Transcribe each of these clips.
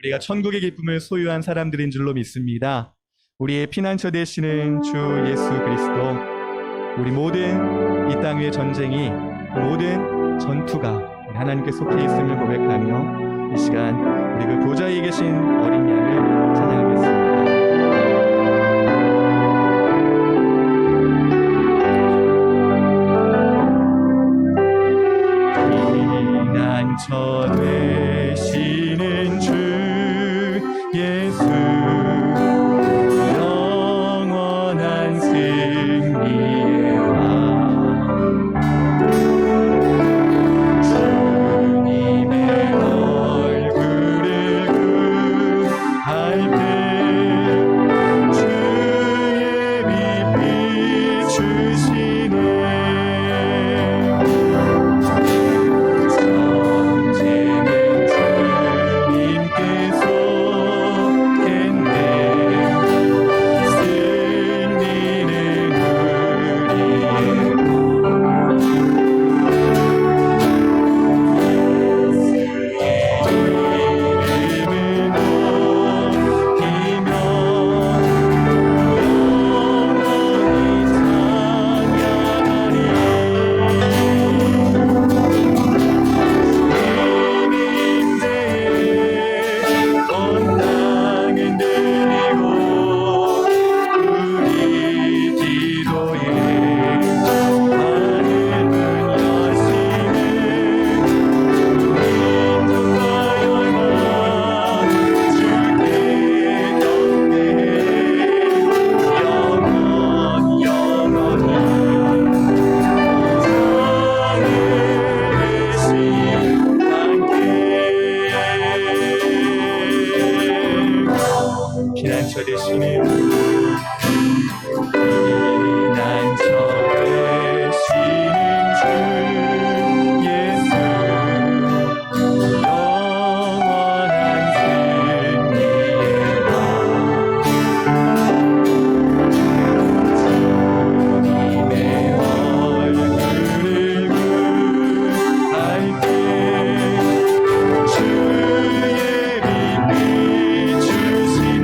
우리가 천국의 기쁨을 소유한 사람들인 줄로 믿습니다. 우리의 피난처 되시는 주 예수 그리스도, 우리 모든 이 땅 위의 전쟁이, 모든 전투가 하나님께 속해 있음을 고백하며 이 시간 우리 그 보좌에 계신 어린 양을 찬양하겠습니다. 피난처 되시는 주 예수, 영원한 승리의 왕, 주님의 얼굴을 구할 때 주의 빛 비추시네. 피난처 되시는 주 예수, 영원한 승리의 왕, 주님의 얼굴을 구할 때 주의 빛 비추시네.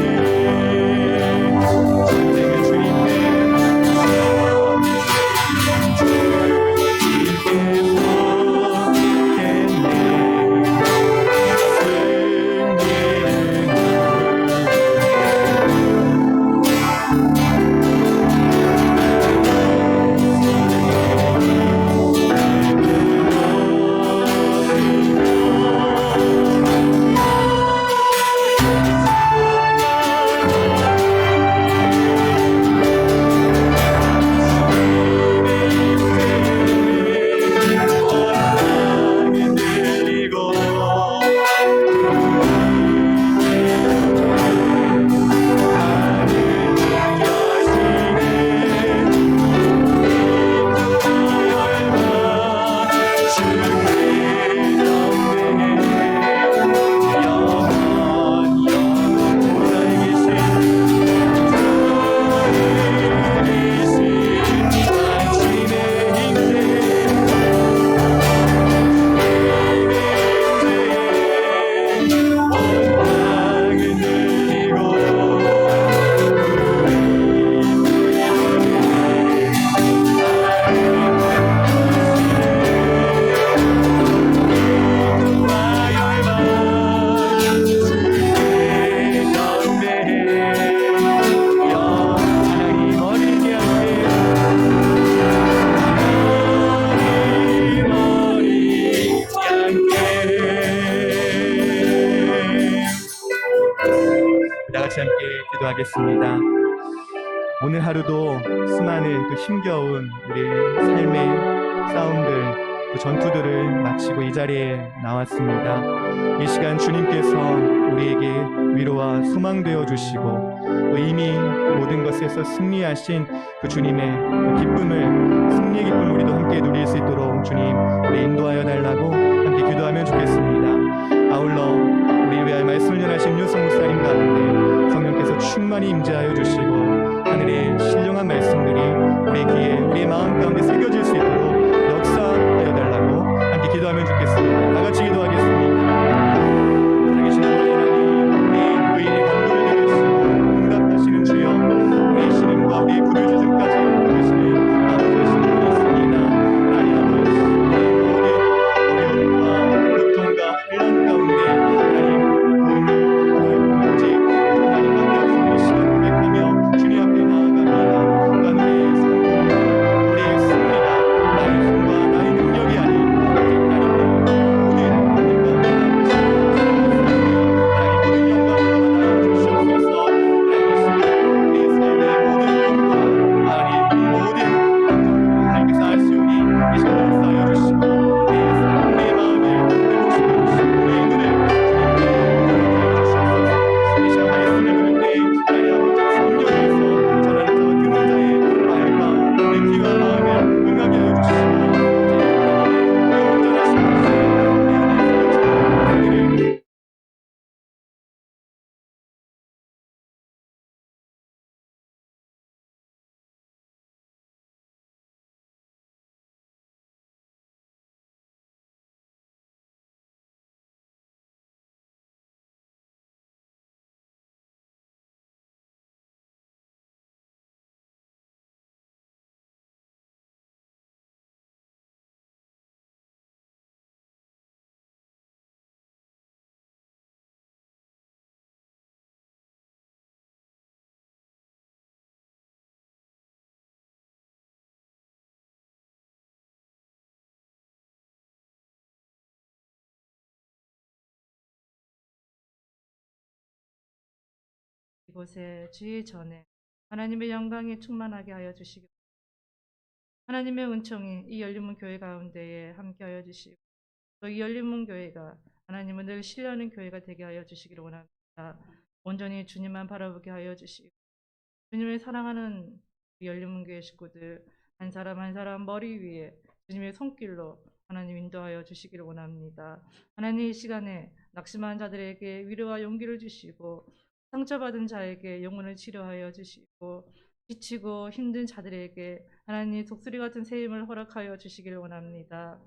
다같이 함께 기도하겠습니다. 오늘 하루도 수많은 또 힘겨운 우리 삶의 싸움들, 그 전투들을 마치고 이 자리에 나왔습니다. 이 시간 주님께서 우리에게 위로와 소망 되어 주시고 또 이미 모든 것에서 승리하신 그 주님의 그 기쁨을, 승리의 기쁨을 우리도 함께 누릴 수 있도록 주님 우리 인도하여 달라고 함께 기도하면 좋겠습니다. 아울러 우리 위하여 말씀을 전하신 윤성 목사님 가운데 성령께서 충만히 임재하여 주시고 하늘의 신령한 말씀들이 우리 귀에, 우리의 마음 가운데 새겨질 수 있도록 역사하여 달라고 함께 기도하면 좋겠습니다. 다 같이 기도하겠습니다. 살아계신 아버지 하나님, 이곳에 주의 전에 하나님의 영광이 충만하게 하여 주시기 하나님의 은총이 이 열린문 교회 가운데에 함께하여 주시고 또 이 열린문 교회가 하나님을 늘 신뢰하는 교회가 되게 하여 주시기를 원합니다. 온전히 주님만 바라보게 하여 주시고 주님을 사랑하는 이 열린문 교회 식구들 한 사람 한 사람 머리 위에 주님의 손길로 하나님 인도하여 주시기를 원합니다. 하나님 이 시간에 낙심한 자들에게 위로와 용기를 주시고 상처받은 자에게 영혼을 치료하여 주시고 지치고 힘든 자들에게 하나님 독수리 같은 새 힘을 허락하여 주시기를 원합니다.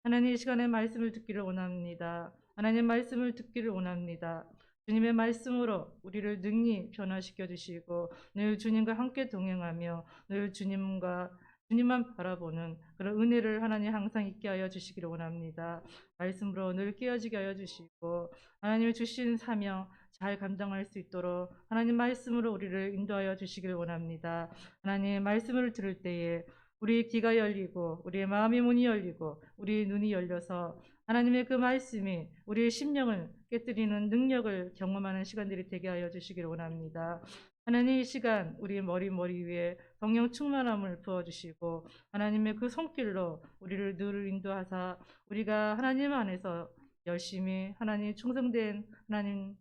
하나님 이 시간에 말씀을 듣기를 원합니다. 하나님 말씀을 듣기를 원합니다. 주님의 말씀으로 우리를 능히 변화시켜 주시고 늘 주님과 함께 동행하며 늘 주님만 바라보는 그런 은혜를 하나님 항상 있게 하여 주시기를 원합니다. 말씀으로 늘 깨어지게 하여 주시고 하나님이 주신 사명 잘 감당할 수 있도록 하나님 말씀으로 우리를 인도하여 주시기를 원합니다. 하나님 말씀을 들을 때에 우리 귀가 열리고 우리의 마음의 문이 열리고 우리의 눈이 열려서 하나님의 그 말씀이 우리의 심령을 깨뜨리는 능력을 경험하는 시간들이 되게 하여 주시기를 원합니다. 하나님 이 시간 우리 머리 위에 성령 충만함을 부어주시고 하나님의 그 손길로 우리를 늘 인도하사 우리가 하나님 안에서 열심히 하나님 충성된 하나님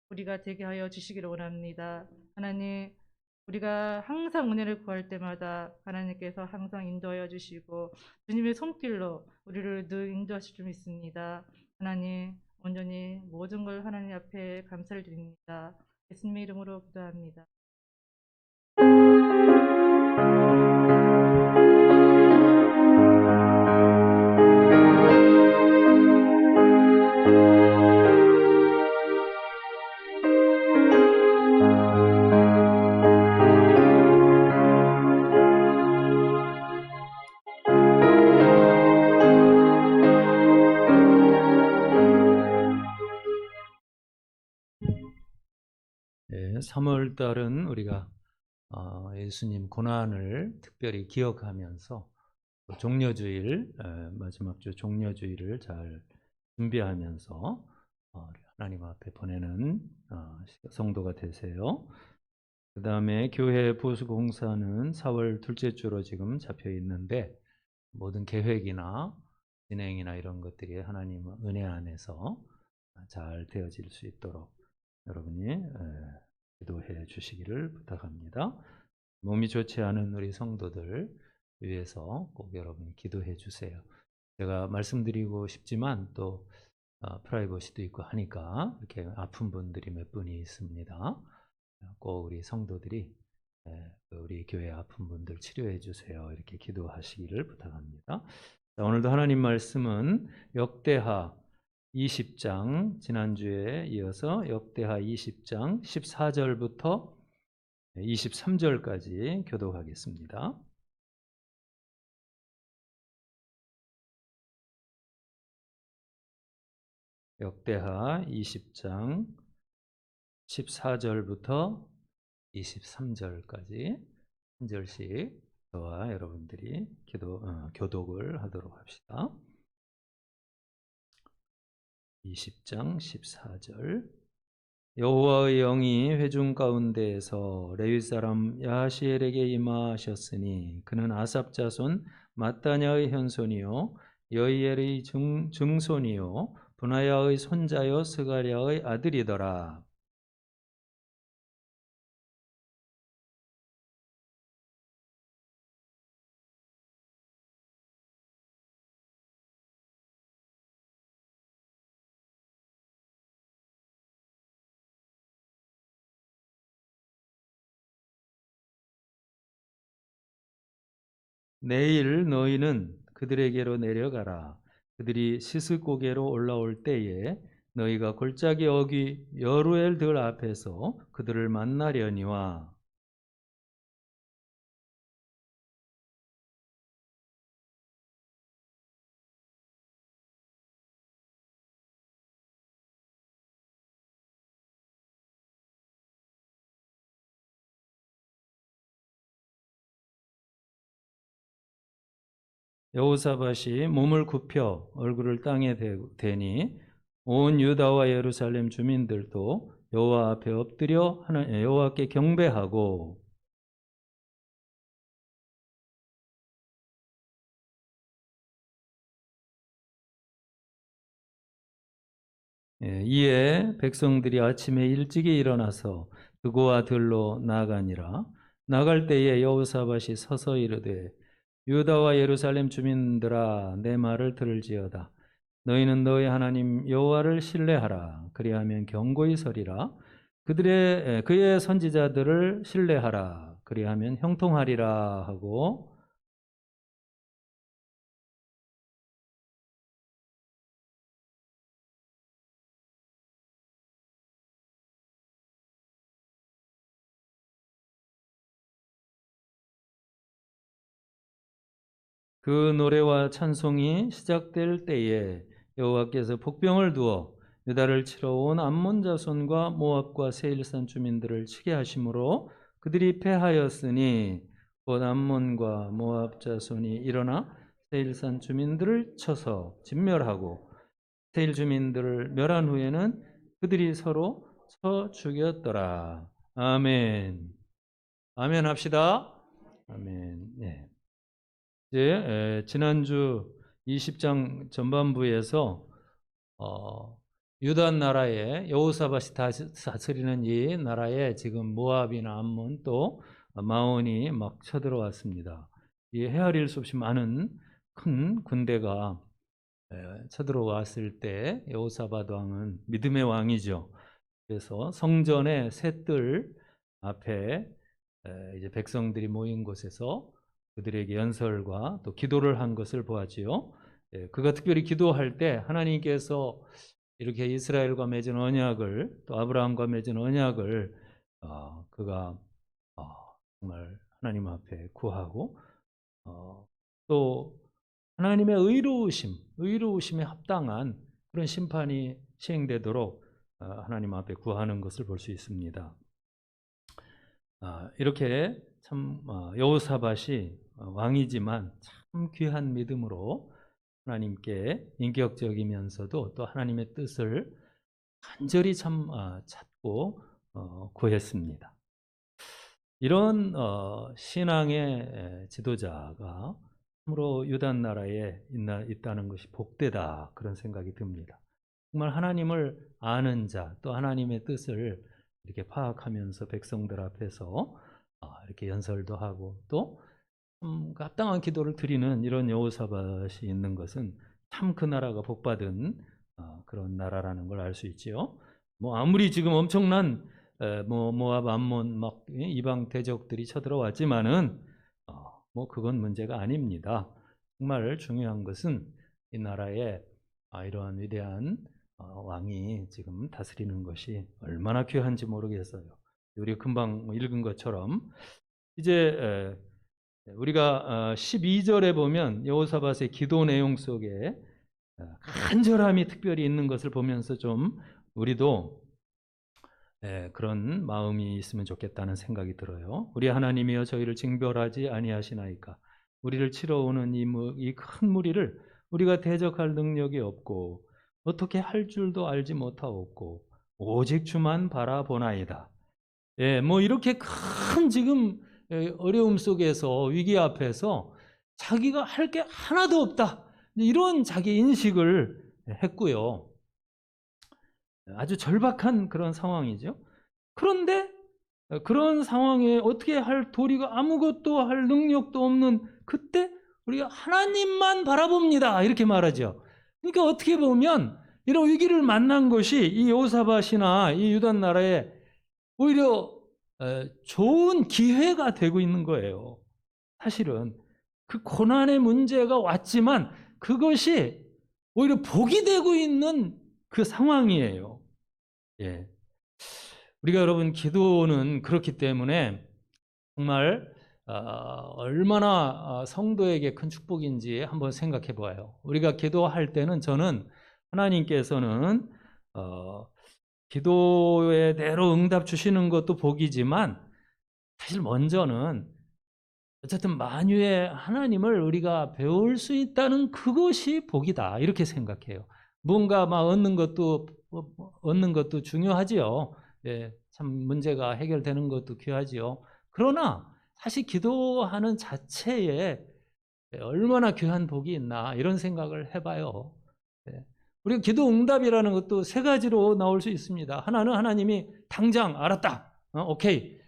우리가 되게 하여 주시기를 원합니다. 하나님 우리가 항상 은혜를 구할 때마다 하나님께서 항상 인도하여 주시고 주님의 손길로 우리를 늘 인도하실 줄 믿습니다. 하나님 온전히 모든 걸 하나님 앞에 감사를 드립니다. 예수님의 이름으로 기도합니다. 네, 3월 달은 우리가 예수님 고난을 특별히 기억하면서 종려주일, 마지막 주 종려주일을 잘 준비하면서 하나님 앞에 보내는 성도가 되세요. 그 다음에 교회 보수공사는 4월 둘째 주로 지금 잡혀 있는데 모든 계획이나 진행이나 이런 것들이 하나님 은혜 안에서 잘 되어질 수 있도록 여러분이 기도해 주시기를 부탁합니다. 몸이 좋지 않은 우리 성도들 위해서 꼭 여러분이 기도해 주세요. 제가 말씀드리고 싶지만 또 프라이버시도 있고 하니까 이렇게 아픈 분들이 몇 분이 있습니다. 꼭 우리 성도들이 우리 교회 아픈 분들 치료해 주세요. 이렇게 기도하시기를 부탁합니다. 자, 오늘도 하나님 말씀은 역대하 20장, 지난주에 이어서 역대하 20장 14절부터 23절까지 교독하겠습니다. 역대하 20장 14절부터 23절까지 한 절씩 저와 여러분들이 교독을 하도록 합시다. 20장 14절 여호와의 영이 회중 가운데에서 레위 사람 야하시엘에게 임하셨으니 그는 아삽 자손 마따냐의 현손이요 여이엘의 증손이요 분하야의 손자요 스가랴의 아들이더라. 내일 너희는 그들에게로 내려가라. 그들이 시스고개로 올라올 때에 너희가 골짜기 어귀 여루엘들 앞에서 그들을 만나려니와 여호사밧이 몸을 굽혀 얼굴을 땅에 대니 온 유다와 예루살렘 주민들도 여호와 앞에 엎드려 여호와께 경배하고 이에 백성들이 아침에 일찍이 일어나서 그고와 들로 나아가니라. 나갈 때에 여호사밧이 서서 이르되 유다와 예루살렘 주민들아 내 말을 들을지어다. 너희는 너희 하나님 여호와를 신뢰하라. 그리하면 견고히 서리라. 그의 선지자들을 신뢰하라. 그리하면 형통하리라 하고 그 노래와 찬송이 시작될 때에 여호와께서 복병을 두어 유다를 치러 온 암몬 자손과 모압과 세일산 주민들을 치게 하심으로 그들이 패하였으니 곧 암몬과 모압 자손이 일어나 세일산 주민들을 쳐서 진멸하고 세일 주민들을 멸한 후에는 그들이 서로 쳐 죽였더라. 아멘. 아멘 합시다. 아멘. 네. 이제 지난주 20장 전반부에서 유다 나라의 여호사밧이 다스리는 이 나라에 지금 모압이나 암몬 또 마온이 막 쳐들어왔습니다. 이 헤아릴 수 없이 많은 큰 군대가 쳐들어왔을 때 여호사밧 왕은 믿음의 왕이죠. 그래서 성전의 셋들 앞에 이제 백성들이 모인 곳에서 그들에게 연설과 또 기도를 한 것을 보았지요. 그가 특별히 기도할 때 하나님께서 이렇게 이스라엘과 맺은 언약을 또 아브라함과 맺은 언약을 그가 정말 하나님 앞에 구하고 또 하나님의 의로우심에 합당한 그런 심판이 시행되도록 하나님 앞에 구하는 것을 볼 수 있습니다. 이렇게 참 여호사밧이 왕이지만 참 귀한 믿음으로 하나님께 인격적이면서도 또 하나님의 뜻을 간절히 참 찾고 구했습니다. 이런 신앙의 지도자가 참으로 유다 나라에 있다는 것이 복되다 그런 생각이 듭니다. 정말 하나님을 아는 자, 또 하나님의 뜻을 이렇게 파악하면서 백성들 앞에서 이렇게 연설도 하고 또 합당한 기도를 드리는 이런 여호사밧이 있는 것은 참 그 나라가 복받은 그런 나라라는 걸 알 수 있지요. 뭐 아무리 지금 엄청난 모압, 암몬 막 이방 대적들이 쳐들어왔지만은 뭐 그건 문제가 아닙니다. 정말 중요한 것은 이 나라에 이러한 위대한 왕이 지금 다스리는 것이 얼마나 귀한지 모르겠어요. 우리 금방 읽은 것처럼 이제 우리가 12절에 보면 여호사밧의 기도 내용 속에 간절함이 특별히 있는 것을 보면서 좀 우리도 그런 마음이 있으면 좋겠다는 생각이 들어요. 우리 하나님이여 저희를 징벌하지 아니하시나이까. 우리를 치러 오는 이 큰 무리를 우리가 대적할 능력이 없고 어떻게 할 줄도 알지 못하옵고 오직 주만 바라보나이다. 뭐 이렇게 큰 지금 어려움 속에서 위기 앞에서 자기가 할 게 하나도 없다. 이런 자기 인식을 했고요. 아주 절박한 그런 상황이죠. 그런데 그런 상황에 어떻게 할 도리가 아무것도 할 능력도 없는 그때 우리가 하나님만 바라봅니다. 이렇게 말하죠. 그러니까 어떻게 보면 이런 위기를 만난 것이 이 여호사밧이나 이 유다 나라에 오히려 좋은 기회가 되고 있는 거예요. 사실은 그 고난의 문제가 왔지만 그것이 오히려 복이 되고 있는 그 상황이에요. 우리가 여러분 기도는 그렇기 때문에 정말 얼마나 성도에게 큰 축복인지 한번 생각해 봐요. 우리가 기도할 때는 저는 하나님께서는 기도에 대로 응답 주시는 것도 복이지만 사실 먼저는 어쨌든 만유의 하나님을 우리가 배울 수 있다는 그것이 복이다 이렇게 생각해요. 뭔가 막 얻는 것도 중요하지요. 참 문제가 해결되는 것도 귀하지요. 그러나 사실 기도하는 자체에 얼마나 귀한 복이 있나 이런 생각을 해봐요. 우리가 기도 응답이라는 것도 세 가지로 나올 수 있습니다. 하나는 하나님이 당장 알았다, 오케이,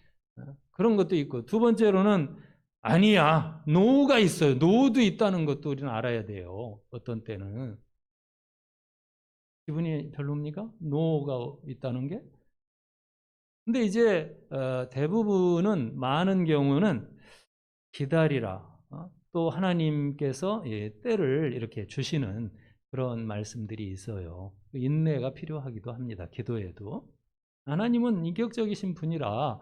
그런 것도 있고, 두 번째로는 아니야, 노가 있어요. 노도 있다는 것도 우리는 알아야 돼요. 어떤 때는 기분이 별로입니까? 노가 있다는 게. 근데 이제 대부분은, 많은 경우는 기다리라, 또 하나님께서 때를 이렇게 주시는 그런 말씀들이 있어요. 인내가 필요하기도 합니다. 기도에도. 하나님은 인격적이신 분이라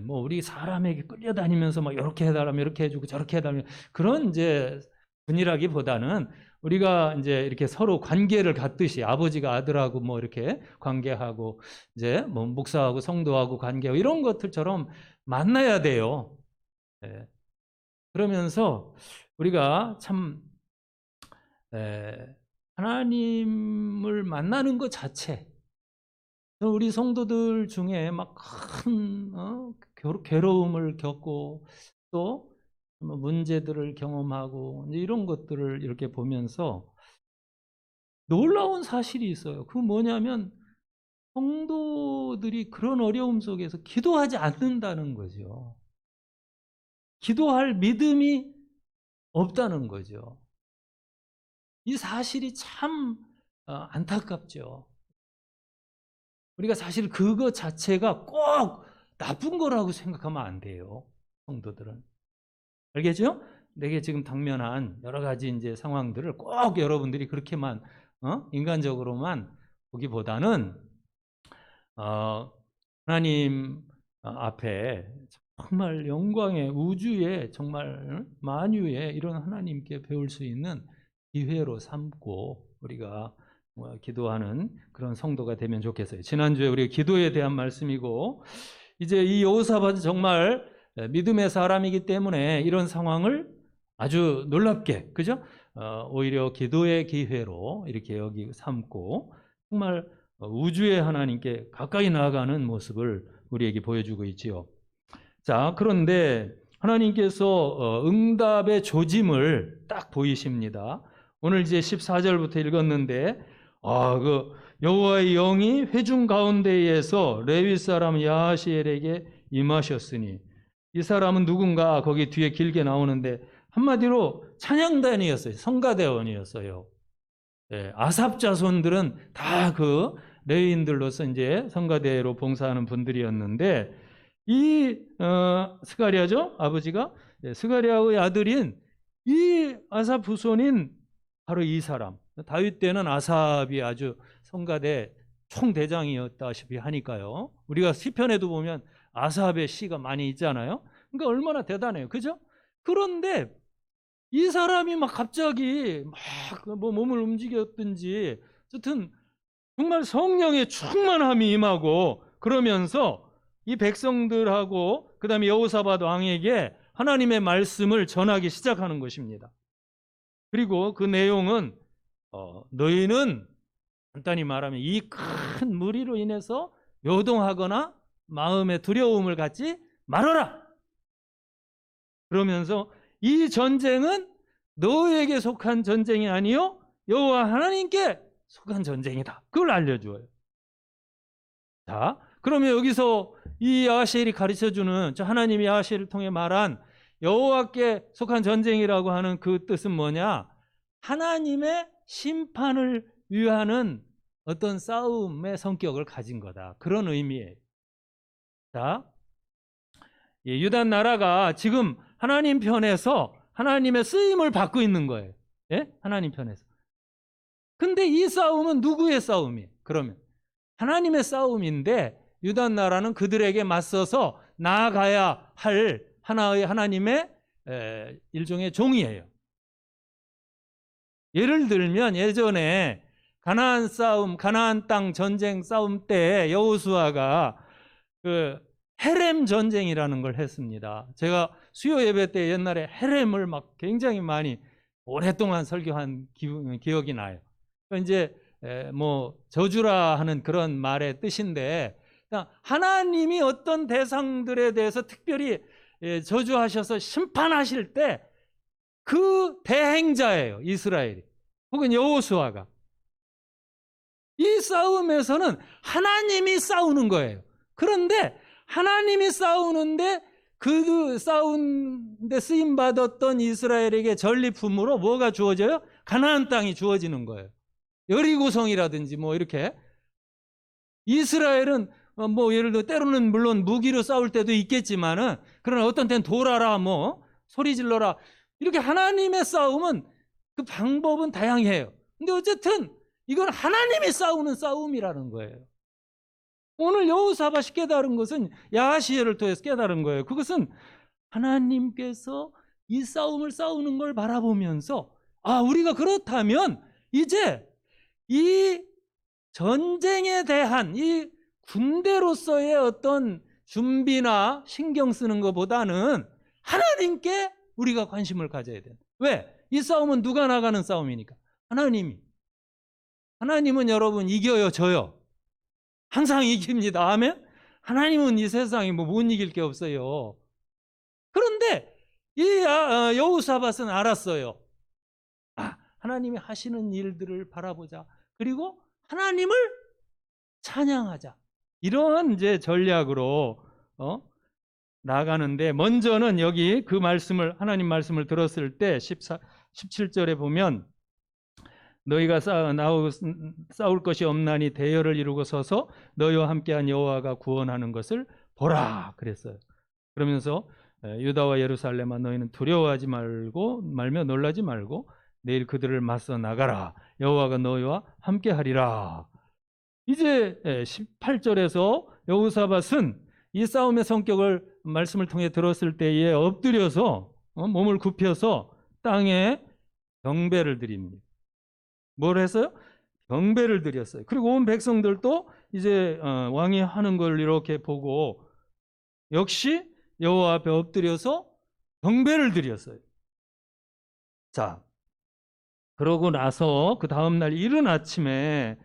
뭐 우리 사람에게 끌려다니면서 막 이렇게 해달라면 이렇게 해주고 저렇게 해달라면 그런 이제 분이라기보다는 우리가 이제 이렇게 서로 관계를 갖듯이 아버지가 아들하고 뭐 이렇게 관계하고 이제 뭐 목사하고 성도하고 관계하고 이런 것들처럼 만나야 돼요. 그러면서 우리가 참 하나님을 만나는 것 자체, 우리 성도들 중에 막 큰 괴로움을 겪고 또 문제들을 경험하고 이제 이런 것들을 이렇게 보면서 놀라운 사실이 있어요. 그건 뭐냐면 성도들이 그런 어려움 속에서 기도하지 않는다는 거죠. 기도할 믿음이 없다는 거죠. 이 사실이 참 안타깝죠. 우리가 사실 그거 자체가 꼭 나쁜 거라고 생각하면 안 돼요. 성도들은. 알겠죠? 내게 지금 당면한 여러 가지 이제 상황들을 꼭 여러분들이 그렇게만 인간적으로만 보기보다는 하나님 앞에 정말 영광의 우주의 정말 만유의 이런 하나님께 배울 수 있는 기회로 삼고 우리가 기도하는 그런 성도가 되면 좋겠어요. 지난주에 우리 기도에 대한 말씀이고, 이제 이 여호사밧은 정말 믿음의 사람이기 때문에 이런 상황을 아주 놀랍게, 그죠? 오히려 기도의 기회로 이렇게 여기 삼고 정말 우주의 하나님께 가까이 나아가는 모습을 우리에게 보여주고 있지요. 자, 그런데 하나님께서 응답의 조짐을 딱 보이십니다. 오늘 이제 14절부터 읽었는데, 그 여호와의 영이 회중 가운데에서 레위 사람 야하시엘에게 임하셨으니, 이 사람은 누군가 거기 뒤에 길게 나오는데 한마디로 찬양단이었어요. 성가대원이었어요. 아삽 자손들은 다 그 레위인들로서 이제 성가대로 봉사하는 분들이었는데, 이 스가랴죠, 아버지가 스가랴의 아들인 이 아삽 후손인 바로 이 사람. 다윗 때는 아삽이 아주 성가대 총대장이었다시피 하니까요. 우리가 시편에도 보면 아삽의 시가 많이 있잖아요. 그러니까 얼마나 대단해요, 그죠? 그런데 이 사람이 막 갑자기 막 뭐 몸을 움직였든지, 어쨌든 정말 성령의 충만함이 임하고 그러면서 이 백성들하고 그다음에 여호사밧 왕에게 하나님의 말씀을 전하기 시작하는 것입니다. 그리고 그 내용은 너희는 간단히 말하면 이 큰 무리로 인해서 요동하거나 마음의 두려움을 갖지 말아라. 그러면서 이 전쟁은 너희에게 속한 전쟁이 아니요 여호와 하나님께 속한 전쟁이다. 그걸 알려줘요. 자, 그러면 여기서 이 야하시엘이 가르쳐주는, 저 하나님이 야하시엘을 통해 말한 여호와께 속한 전쟁이라고 하는 그 뜻은 뭐냐? 하나님의 심판을 위하는 어떤 싸움의 성격을 가진 거다. 그런 의미예요. 자, 유다 나라가 지금 하나님 편에서 하나님의 쓰임을 받고 있는 거예요. 예? 하나님 편에서. 근데 이 싸움은 누구의 싸움이에요? 그러면 하나님의 싸움인데 유다 나라는 그들에게 맞서서 나아가야 할 하나의 하나님의 일종의 종이에요. 예를 들면 예전에 가나안 싸움, 가나안 땅 전쟁 싸움 때 여호수아가 그 헤렘 전쟁이라는 걸 했습니다. 제가 수요 예배 때 옛날에 헤렘을 막 굉장히 많이 오랫동안 설교한 기억이 나요. 이제 뭐 저주라 하는 그런 말의 뜻인데, 그러니까 하나님이 어떤 대상들에 대해서 특별히 저주하셔서 심판하실 때 그 대행자예요, 이스라엘이. 혹은 여호수아가. 이 싸움에서는 하나님이 싸우는 거예요. 그런데 하나님이 싸우는데 그 싸운데 쓰임 받았던 이스라엘에게 전리품으로 뭐가 주어져요? 가나안 땅이 주어지는 거예요. 여리고성이라든지 뭐 이렇게. 이스라엘은 뭐 예를 들어 때로는 물론 무기로 싸울 때도 있겠지만은, 그러나 어떤 때는 돌아라, 뭐 소리 질러라, 이렇게 하나님의 싸움은 그 방법은 다양해요. 근데 어쨌든 이건 하나님이 싸우는 싸움이라는 거예요. 오늘 여호사밧이 깨달은 것은 야하시엘을 통해서 깨달은 거예요. 그것은 하나님께서 이 싸움을 싸우는 걸 바라보면서, 아, 우리가 그렇다면 이제 이 전쟁에 대한 이 군대로서의 어떤 준비나 신경 쓰는 것보다는 하나님께 우리가 관심을 가져야 돼요. 왜? 이 싸움은 누가 나가는 싸움이니까. 하나님이. 하나님은 여러분 이겨요, 져요? 항상 이깁니다. 아멘? 하나님은 이 세상에 뭐 못 이길 게 없어요. 그런데 이 여호사밧은 알았어요. 아, 하나님이 하시는 일들을 바라보자. 그리고 하나님을 찬양하자. 이런 이제 전략으로 나가는데, 먼저는 여기 그 말씀을, 하나님 말씀을 들었을 때 17절에 보면, 너희가 싸울 것이 없나니 대열을 이루고 서서 너희와 함께한 여호와가 구원하는 것을 보라 그랬어요. 그러면서 유다와 예루살렘아, 너희는 두려워하지 말며 놀라지 말고 내일 그들을 맞서 나가라. 여호와가 너희와 함께하리라. 이제 18절에서 여호사밧은 이 싸움의 성격을 말씀을 통해 들었을 때에 엎드려서 몸을 굽혀서 땅에 경배를 드립니다. 뭘 했어요? 경배를 드렸어요. 그리고 온 백성들도 이제 왕이 하는 걸 이렇게 보고 역시 여호와 앞에 엎드려서 경배를 드렸어요. 자, 그러고 나서 그 다음 날 이른 아침에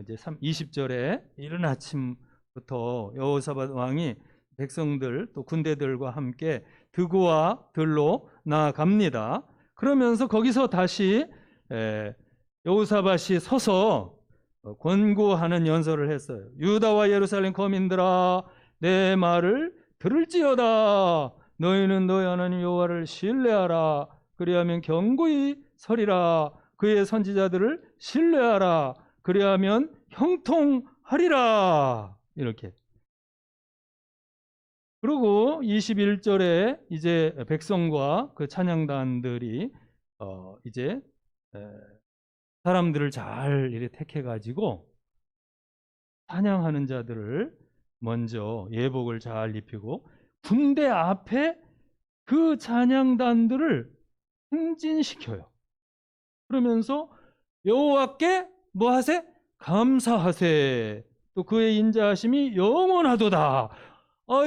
이제 20절에 이른 아침부터 여호사밧 왕이 백성들 또 군대들과 함께 드고와 들로 나아갑니다. 그러면서 거기서 다시 여호사밧이 서서 권고하는 연설을 했어요. 유다와 예루살렘 거민들아, 내 말을 들을지어다. 너희는 너희 하나님 여호와를 신뢰하라. 그리하면 견고히 서리라. 그의 선지자들을 신뢰하라. 그리하면 형통하리라. 이렇게. 그리고 21절에 이제 백성과 그 찬양단들이 이제 사람들을 잘 이렇게 택해가지고 찬양하는 자들을 먼저 예복을 잘 입히고 군대 앞에 그 찬양단들을 행진시켜요. 그러면서 여호와께 뭐 하세? 감사하세. 또 그의 인자하심이 영원하도다.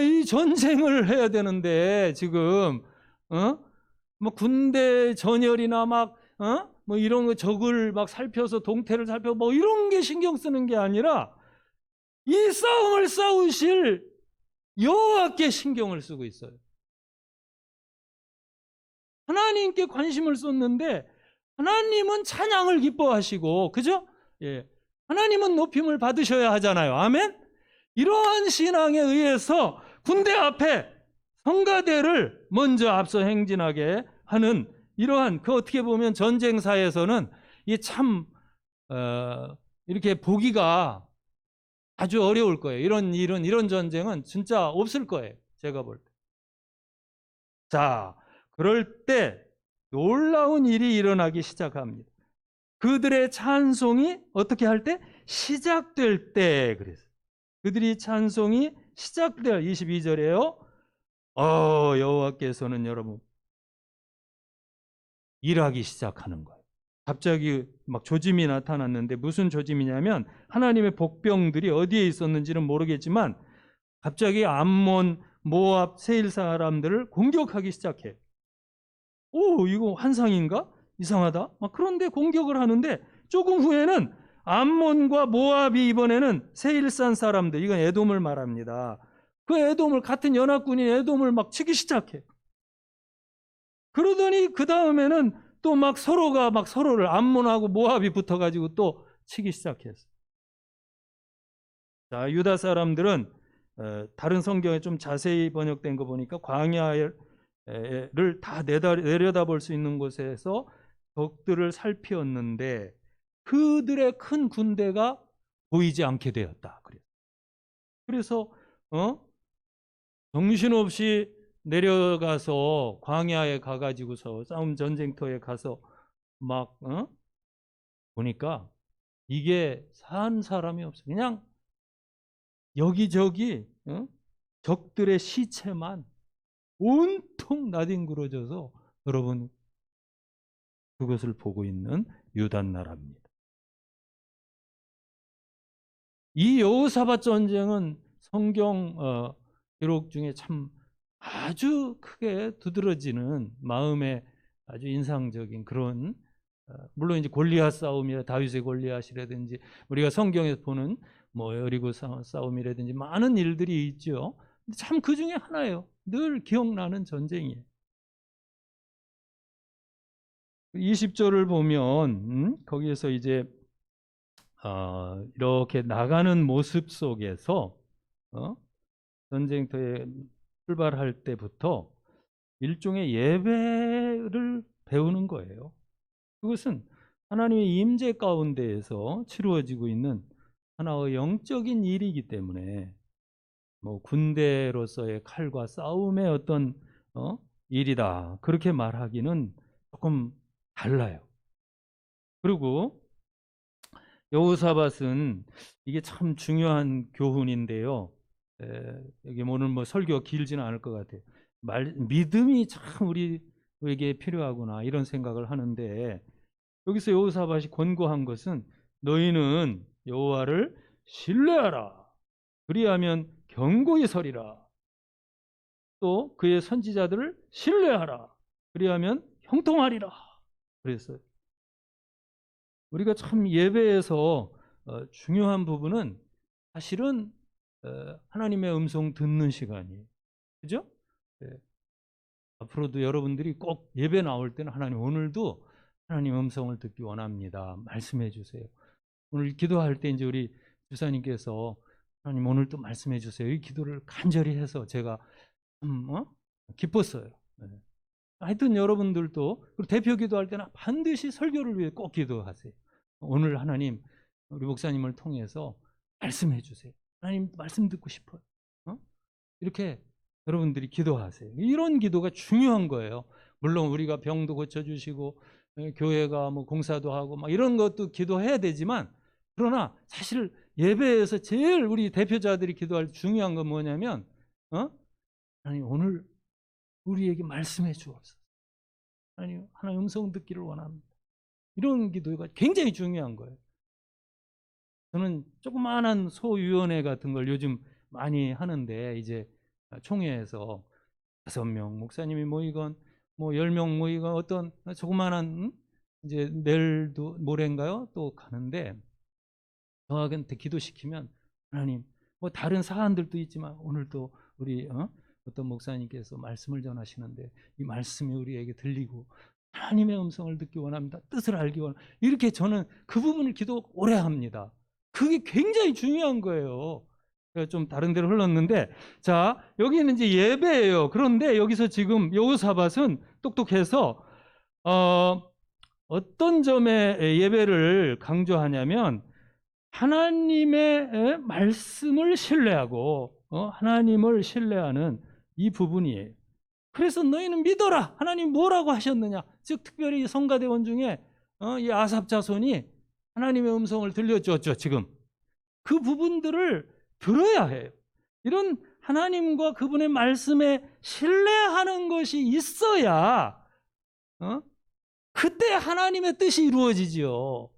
이 전쟁을 해야 되는데 지금 뭐 군대 전열이나 막 뭐 이런 거 적을 막 살펴서 동태를 살펴 뭐 이런 게 신경 쓰는 게 아니라 이 싸움을 싸우실 여호와께 신경을 쓰고 있어요. 하나님께 관심을 쏟는데 하나님은 찬양을 기뻐하시고, 그죠? 예. 하나님은 높임을 받으셔야 하잖아요. 아멘? 이러한 신앙에 의해서 군대 앞에 성가대를 먼저 앞서 행진하게 하는 이러한, 그 어떻게 보면 전쟁사에서는 이게 참 이렇게 보기가 아주 어려울 거예요. 이런 전쟁은 진짜 없을 거예요. 제가 볼 때. 자, 그럴 때 놀라운 일이 일어나기 시작합니다. 그들의 찬송이 어떻게 할 때? 시작될 때 그랬어요. 그들이 찬송이 시작될 22절에요. 여호와께서는 여러분 일하기 시작하는 거예요. 갑자기 막 조짐이 나타났는데 무슨 조짐이냐면 하나님의 복병들이 어디에 있었는지는 모르겠지만 갑자기 암몬, 모압, 세일 사람들을 공격하기 시작해요. 이거 환상인가? 이상하다. 그런데 공격을 하는데 조금 후에는 암몬과 모압이 이번에는 세일산 사람들, 이건 에돔을 말합니다. 그 에돔을, 같은 연합군인 에돔을 막 치기 시작해. 그러더니 그 다음에는 또 막 서로가 막 서로를, 암몬하고 모압이 붙어가지고 또 치기 시작했어. 자, 유다 사람들은 다른 성경에 좀 자세히 번역된 거 보니까 광야를 다 내려다볼 수 있는 곳에서 적들을 살피었는데 그들의 큰 군대가 보이지 않게 되었다. 그래서 정신없이 내려가서 광야에 가가지고서 싸움 전쟁터에 가서 막 보니까 이게 산 사람이 없어. 그냥 여기저기 적들의 시체만 온통 나뒹굴어져서 여러분 그것을 보고 있는 유다 나라입니다. 이 여호사밧 전쟁은 성경 기록 중에 참 아주 크게 두드러지는 마음에 아주 인상적인 그런 물론 이제 골리앗 싸움이라 다윗의 골리앗이라든지 우리가 성경에서 보는 뭐 여리고 싸움이라든지 많은 일들이 있죠. 참 그 중에 하나예요. 늘 기억나는 전쟁이에요. 20절을 보면 거기에서 이제 이렇게 나가는 모습 속에서 전쟁터에 출발할 때부터 일종의 예배를 배우는 거예요. 그것은 하나님의 임재 가운데에서 치루어지고 있는 하나의 영적인 일이기 때문에 뭐 군대로서의 칼과 싸움의 어떤 일이다 그렇게 말하기는 조금 달라요. 그리고 여호사밧은 이게 참 중요한 교훈인데요. 여기 오늘 뭐 설교가 길지는 않을 것 같아요. 믿음이 참 우리에게 필요하구나 이런 생각을 하는데 여기서 여호사밧이 권고한 것은 너희는 여호와를 신뢰하라. 그리하면 견고히 서리라. 또 그의 선지자들을 신뢰하라. 그리하면 형통하리라. 그랬어요. 우리가 참 예배에서 중요한 부분은 사실은 하나님의 음성 듣는 시간이에요. 그죠? 네. 앞으로도 여러분들이 꼭 예배 나올 때는 하나님 오늘도 하나님 음성을 듣기 원합니다. 말씀해 주세요. 오늘 기도할 때 이제 우리 주사님께서 하나님 오늘 또 말씀해 주세요. 이 기도를 간절히 해서 제가 기뻤어요. 네. 하여튼 여러분들도 그리고 대표 기도할 때는 반드시 설교를 위해 꼭 기도하세요. 오늘 하나님 우리 목사님을 통해서 말씀해 주세요. 하나님 말씀 듣고 싶어요. 이렇게 여러분들이 기도하세요. 이런 기도가 중요한 거예요. 물론 우리가 병도 고쳐주시고 교회가 뭐 공사도 하고 막 이런 것도 기도해야 되지만 그러나 사실 예배에서 제일 우리 대표자들이 기도할 때 중요한 건 뭐냐면 하나님 오늘 우리에게 말씀해 주옵소서. 하나님 음성 듣기를 원합니다. 이런 기도가 굉장히 중요한 거예요. 저는 조그마한 소위원회 같은 걸 요즘 많이 하는데 이제 총회에서 5명 목사님이 모이건 뭐 10명 모이건 어떤 조그마한 이제 내일도 모레인가요? 또 가는데 저한테 기도시키면 하나님 뭐 다른 사안들도 있지만 오늘도 우리 어떤 목사님께서 말씀을 전하시는데 이 말씀이 우리에게 들리고 하나님의 음성을 듣기 원합니다. 뜻을 알기 원합니다. 이렇게 저는 그 부분을 기도 오래 합니다. 그게 굉장히 중요한 거예요. 좀 다른 데로 흘렀는데 자 여기는 이제 예배예요. 그런데 여기서 지금 여호사밧은 똑똑해서 어떤 점에 예배를 강조하냐면 하나님의 말씀을 신뢰하고 하나님을 신뢰하는 이 부분이에요. 그래서 너희는 믿어라. 하나님 뭐라고 하셨느냐. 즉 특별히 성가대원 중에 이 아삽 자손이 하나님의 음성을 들려주었죠. 지금 그 부분들을 들어야 해요. 이런 하나님과 그분의 말씀에 신뢰하는 것이 있어야 그때 하나님의 뜻이 이루어지지요.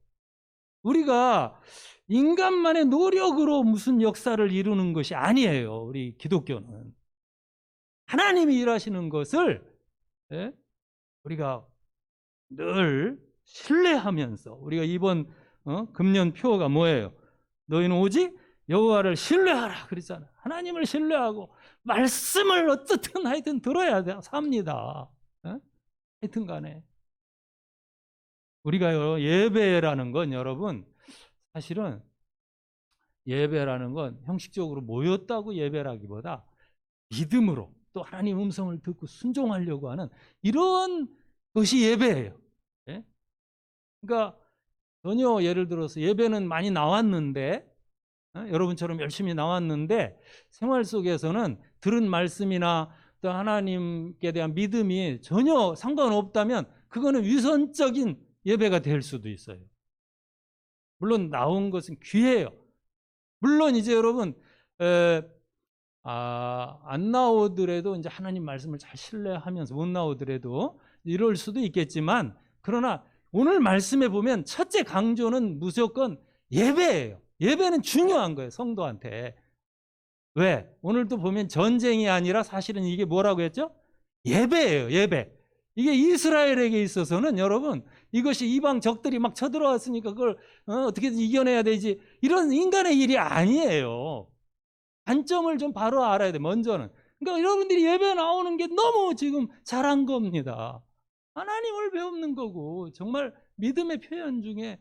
우리가 인간만의 노력으로 무슨 역사를 이루는 것이 아니에요. 우리 기독교는 하나님이 일하시는 것을 우리가 늘 신뢰하면서 우리가 이번 금년 표어가 뭐예요? 너희는 오직 여호와를 신뢰하라 그랬잖아요. 하나님을 신뢰하고 말씀을 어떻든 하여튼 들어야 삽니다. 하여튼 간에 우리가요, 예배라는 건 여러분 사실은 예배라는 건 형식적으로 모였다고 예배라기보다 믿음으로 또 하나님 음성을 듣고 순종하려고 하는 이런 것이 예배예요. 예? 그러니까 전혀 예를 들어서 예배는 많이 나왔는데 여러분처럼 열심히 나왔는데 생활 속에서는 들은 말씀이나 또 하나님께 대한 믿음이 전혀 상관없다면 그거는 위선적인 예배가 될 수도 있어요. 물론 나온 것은 귀해요. 물론 이제 여러분 안 나오더라도 이제 하나님 말씀을 잘 신뢰하면서 못 나오더라도 이럴 수도 있겠지만 그러나 오늘 말씀에 보면 첫째 강조는 무조건 예배예요. 예배는 중요한 거예요, 성도한테. 왜? 오늘도 보면 전쟁이 아니라 사실은 이게 뭐라고 했죠? 예배예요, 예배. 이게 이스라엘에게 있어서는 여러분 이것이 이방 적들이 막 쳐들어왔으니까 그걸 어떻게든 이겨내야 되지 이런 인간의 일이 아니에요. 관점을 좀 바로 알아야 돼, 먼저는. 그러니까 여러분들이 예배 나오는 게 너무 지금 잘한 겁니다. 하나님을 배우는 거고 정말 믿음의 표현 중에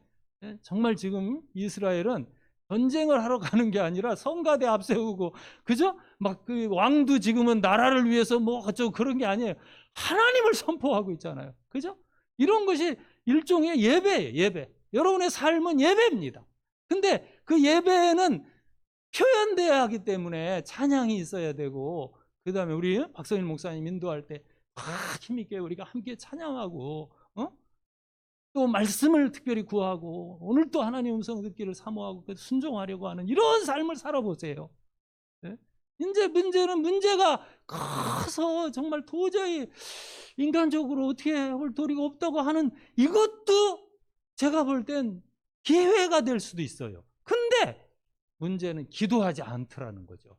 정말 지금 이스라엘은 전쟁을 하러 가는 게 아니라 성가대 앞세우고 그죠? 막 그 왕도 지금은 나라를 위해서 뭐 어쩌고 그런 게 아니에요. 하나님을 선포하고 있잖아요. 그죠? 이런 것이 일종의 예배예요, 예배. 여러분의 삶은 예배입니다. 근데 그 예배는 표현돼야 하기 때문에 찬양이 있어야 되고 그 다음에 우리 박성일 목사님 인도할 때 힘있게 우리가 함께 찬양하고 또 말씀을 특별히 구하고 오늘 또 하나님 음성 듣기를 사모하고 순종하려고 하는 이런 삶을 살아보세요. 네? 이제 문제는 문제가 커서 정말 도저히 인간적으로 어떻게 할 도리가 없다고 하는 이것도 제가 볼 땐 기회가 될 수도 있어요. 근데 문제는 기도하지 않더라는 거죠.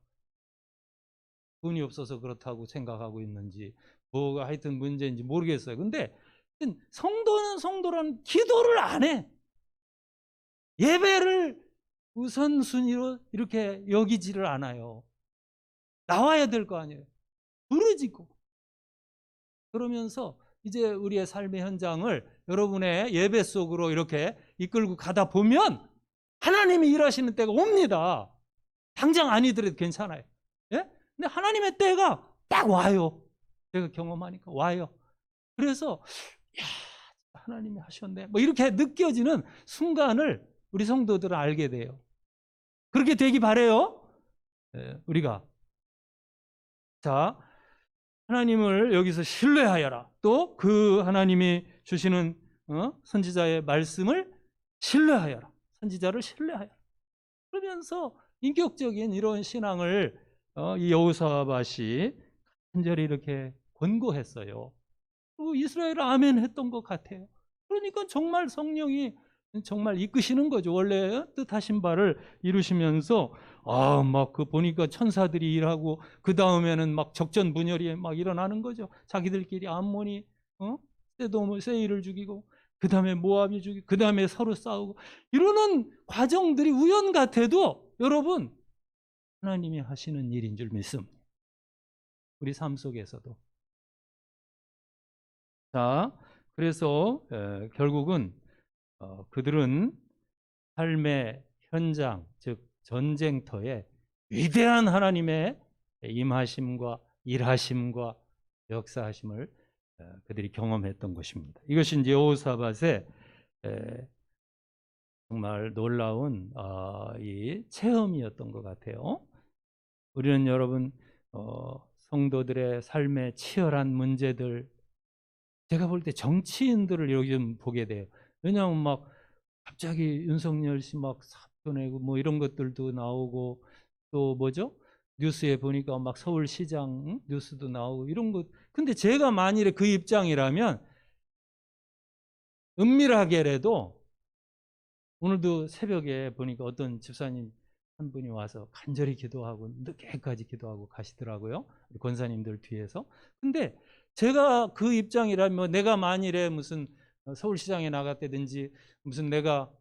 돈이 없어서 그렇다고 생각하고 있는지 뭐가 하여튼 문제인지 모르겠어요. 근데 성도는 성도라는 기도를 안 해. 예배를 우선순위로 이렇게 여기지를 않아요. 나와야 될 거 아니에요. 부르짖고. 그러면서 이제 우리의 삶의 현장을 여러분의 예배 속으로 이렇게 이끌고 가다 보면 하나님이 일하시는 때가 옵니다. 당장 아니더라도 괜찮아요. 예? 근데 하나님의 때가 딱 와요. 제가 경험하니까 와요. 그래서 야, 하나님이 하셨네. 뭐 이렇게 느껴지는 순간을 우리 성도들은 알게 돼요. 그렇게 되기 바래요. 우리가 자 하나님을 여기서 신뢰하여라. 또 그 하나님이 주시는 선지자의 말씀을 신뢰하여라. 선지자를 신뢰하여라. 그러면서 인격적인 이런 신앙을 이 여호사밧이 간절히 이렇게 권고했어요. 그리고 이스라엘 아멘 했던 것 같아요. 그러니까 정말 성령이 정말 이끄시는 거죠. 원래 뜻하신 바를 이루시면서 막 그 보니까 천사들이 일하고 그 다음에는 막 적전 분열이 막 일어나는 거죠. 자기들끼리 암몬이 세일을 죽이고 그 다음에 모압이 죽이고 그 다음에 서로 싸우고 이러는 과정들이 우연 같아도 여러분 하나님이 하시는 일인 줄 믿습니다. 우리 삶 속에서도. 자, 그래서 결국은 그들은 삶의 현장, 즉 전쟁터에 위대한 하나님의 임하심과 일하심과 역사하심을 그들이 경험했던 것입니다. 이것이 이제 여호사밧의 정말 놀라운 이 체험이었던 것 같아요. 우리는 여러분 성도들의 삶의 치열한 문제들, 제가 볼 때 정치인들을 요즘 보게 돼요. 왜냐하면 막 갑자기 윤석열 씨 막 사표 내고 뭐 이런 것들도 나오고 또 뭐죠? 뉴스에 보니까 막 서울시장 뉴스도 나오고 이런 것. 근데 제가 만일에 그 입장이라면 은밀하게라도 오늘도 새벽에 보니까 어떤 집사님 한 분이 와서 간절히 기도하고 늦게까지 기도하고 가시더라고요. 권사님들 뒤에서. 근데 제가 그 입장이라면 내가 만일에 무슨 서울시장에 나갔다든지 무슨 내가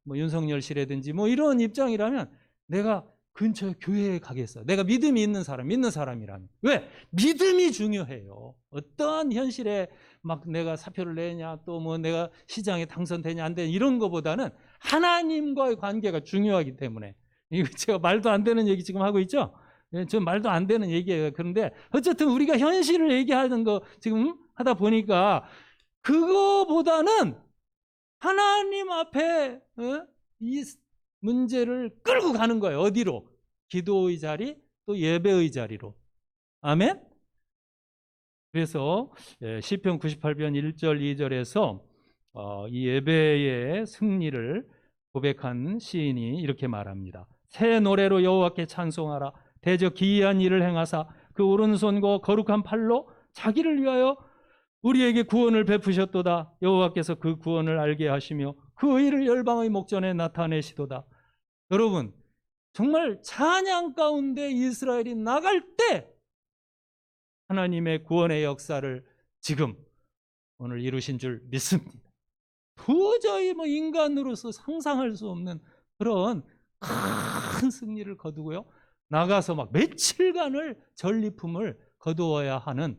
뭐 윤석열 씨라든지 뭐 이런 입장이라면 내가 근처 교회에 가겠어. 내가 믿음이 있는 사람, 믿는 사람이라면. 왜? 믿음이 중요해요. 어떠한 현실에 막 내가 사표를 내냐, 또 뭐 내가 시장에 당선되냐 안 되냐 이런 거보다는 하나님과의 관계가 중요하기 때문에. 이거 제가 말도 안 되는 얘기 지금 하고 있죠? 저 말도 안 되는 얘기예요. 그런데 어쨌든 우리가 현실을 얘기하는 거 지금 하다 보니까 그거보다는 하나님 앞에 이 문제를 끌고 가는 거예요. 어디로? 기도의 자리, 또 예배의 자리로. 아멘? 그래서 시편 98편 1절 2절에서 이 예배의 승리를 고백한 시인이 이렇게 말합니다. 새 노래로 여호와께 찬송하라. 대저 기이한 일을 행하사 그 오른손과 거룩한 팔로 자기를 위하여 우리에게 구원을 베푸셨도다. 여호와께서 그 구원을 알게 하시며 그 의를 열방의 목전에 나타내시도다. 여러분, 정말 찬양 가운데 이스라엘이 나갈 때 하나님의 구원의 역사를 지금 오늘 이루신 줄 믿습니다. 도저히 뭐 인간으로서 상상할 수 없는 그런 큰 승리를 거두고요. 나가서 막 며칠간을 전리품을 거두어야 하는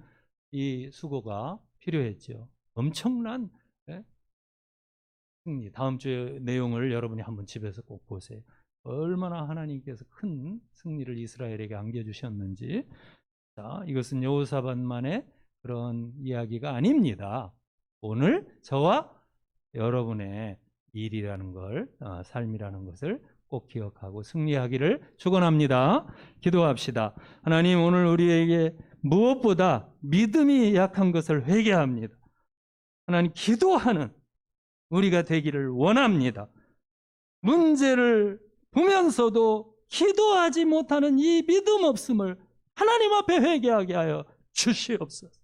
이 수고가 필요했죠. 엄청난 승리. 다음 주의 내용을 여러분이 한번 집에서 꼭 보세요. 얼마나 하나님께서 큰 승리를 이스라엘에게 안겨주셨는지. 자, 이것은 여호사밧만의 그런 이야기가 아닙니다. 오늘 저와 여러분의 일이라는 걸, 삶이라는 것을 꼭 기억하고 승리하기를 축원합니다. 기도합시다. 하나님, 오늘 우리에게 무엇보다 믿음이 약한 것을 회개합니다. 하나님, 기도하는 우리가 되기를 원합니다. 문제를 보면서도 기도하지 못하는 이 믿음 없음을 하나님 앞에 회개하게 하여 주시옵소서.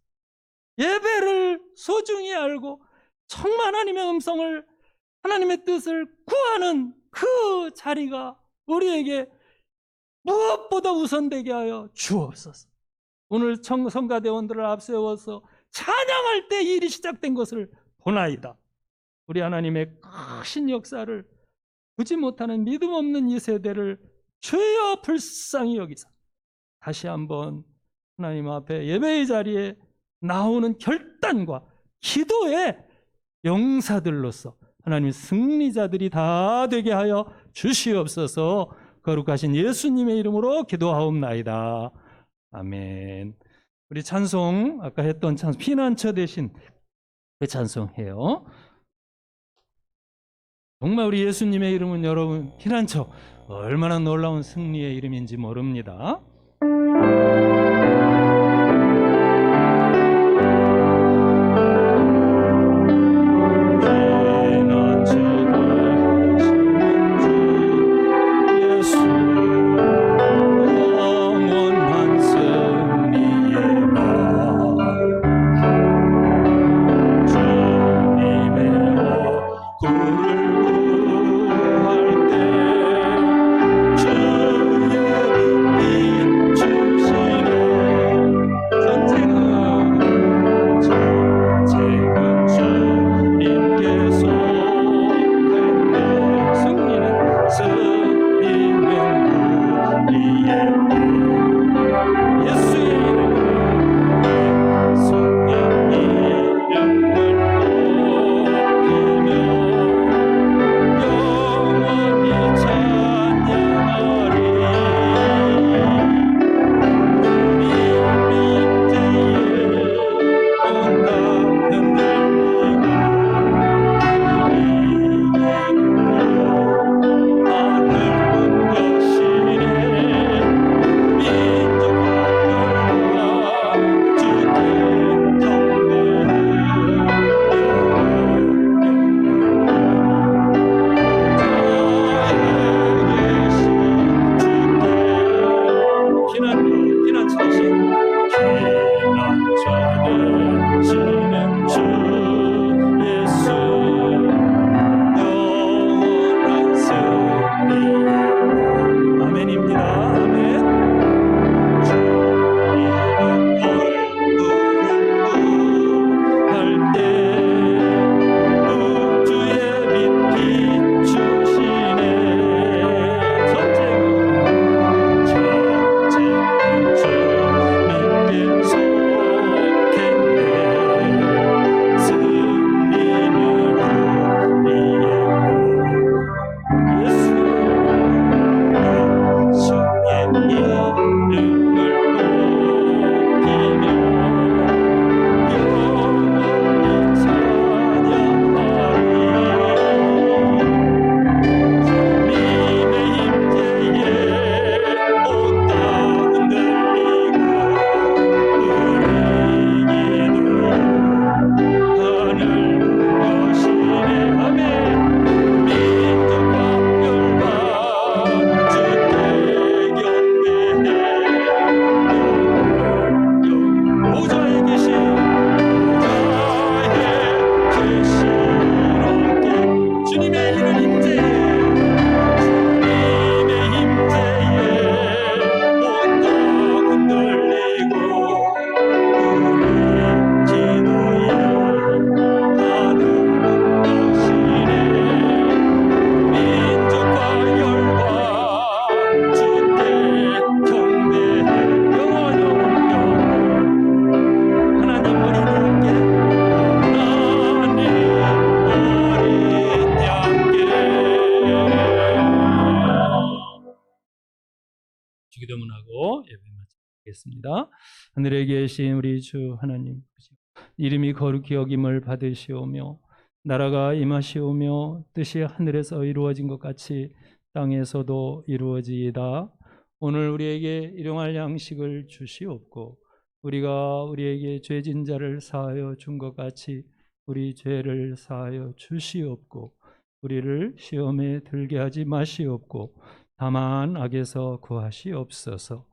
예배를 소중히 알고 정말 하나님의 음성을, 하나님의 뜻을 구하는 그 자리가 우리에게 무엇보다 우선되게 하여 주옵소서. 오늘 성가대원들을 앞세워서 찬양할 때 일이 시작된 것을 보나이다. 우리 하나님의 크신 역사를 보지 못하는 믿음 없는 이 세대를 주여 불쌍히 여기사 다시 한번 하나님 앞에 예배의 자리에 나오는 결단과 기도의 용사들로서 하나님 승리자들이 다 되게 하여 주시옵소서. 거룩하신 예수님의 이름으로 기도하옵나이다. 아멘. 우리 찬송, 아까 했던 찬송, 피난처 대신 그 찬송해요. 정말 우리 예수님의 이름은 여러분 피난처, 얼마나 놀라운 승리의 이름인지 모릅니다. 하겠습니다. 하늘에 계신 우리 주 하나님, 이름이 거룩히 여김을 받으시오며 나라가 임하시오며 뜻이 하늘에서 이루어진 것 같이 땅에서도 이루어지이다. 오늘 우리에게 일용할 양식을 주시옵고 우리가 우리에게 죄진 자를 사하여 준 것 같이 우리 죄를 사하여 주시옵고 우리를 시험에 들게 하지 마시옵고 다만 악에서 구하시옵소서.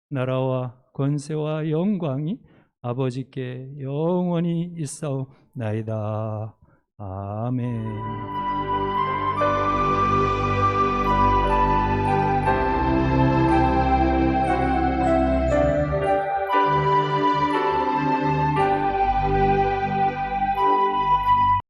나라와 권세와 영광이 아버지께 영원히 있사옵나이다.